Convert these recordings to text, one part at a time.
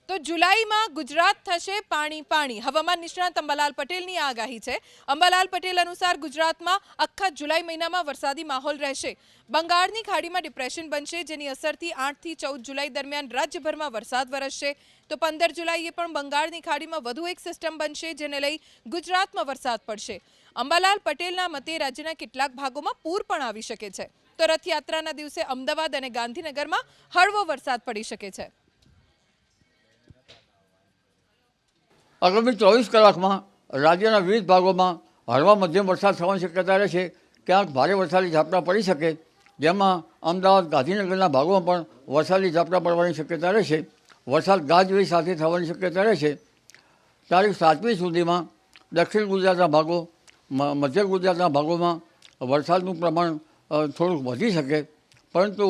તો જુલાઈમાં ગુજરાત થશે પાણી પાણી હવામાન નિષ્ણાત અંબાલાલ પટેલની આગાહી છે। અંબાલાલ પટેલ અનુસાર ગુજરાતમાં આખા જુલાઈ મહિનામાં વરસાદી માહોલ રહેશે। બંગાળની ખાડીમાં ડિપ્રેશન બનશે, જેની અસરથી 8 થી 14 જુલાઈ દરમિયાન રાજ્યભરમાં વરસાદ વરસશે। તો 15 જુલાઈએ પણ બંગાળની ખાડીમાં વધુ એક સિસ્ટમ બનશે, જેને લઈ ગુજરાતમાં વરસાદ પડશે। અંબાલાલ પટેલના મતે રાજ્યના કેટલાક ભાગોમાં પૂર પણ આવી શકે છે। તો રથયાત્રાના દિવસે અમદાવાદ અને ગાંધીનગરમાં હળવો વરસાદ પડી શકે છે। આગામી 24 કલાકમાં રાજ્યના વિવિધ ભાગોમાં હળવા મધ્યમ વરસાદ થવાની શક્યતા રહેશે। ક્યાંક ભારે વરસાદી ઝાપટા પડી શકે, જેમાં અમદાવાદ ગાંધીનગરના ભાગોમાં પણ વરસાદી ઝાપટા પડવાની શક્યતા રહેશે। વરસાદ ગાજવીજ સાથે થવાની શક્યતા રહેશે। તારીખ 7મી સુધીમાં દક્ષિણ ગુજરાતના ભાગો, મધ્ય ગુજરાતના ભાગોમાં વરસાદનું પ્રમાણ થોડુંક વધી શકે, પરંતુ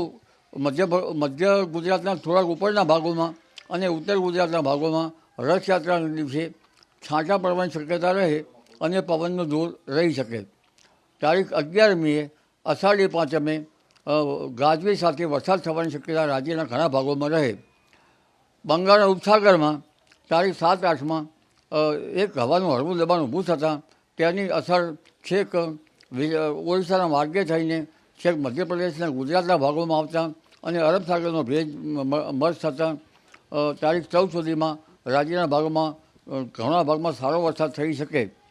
મધ્ય ગુજરાતના થોડાક ઉપરના ભાગોમાં અને ઉત્તર ગુજરાતના ભાગોમાં રથયાત્રાના દિવસે છાંટા પડવાની શક્યતા રહે અને પવનનો જોર રહી શકે। તારીખ 11મીએ અષાઢી પાંચમે ગાજવીજ સાથે વરસાદ થવાની શક્યતા રાજ્યના ઘણા ભાગોમાં રહે। બંગાળના ઉપસાગરમાં તારીખ 7-8માં એક હવાનું હળવું દબાણ ઊભું થતાં તેની અસર છેક ઓડિશાના માર્ગે થઈને છેક મધ્યપ્રદેશના ગુજરાતના ભાગોમાં આવતા અને અરબ સાગરનો ભેજ મર્જ થતાં તારીખ 14 સુધીમાં રાજ્યના ભાગોમાં ઘણા ભાગમાં સારો વરસાદ થઈ શકે।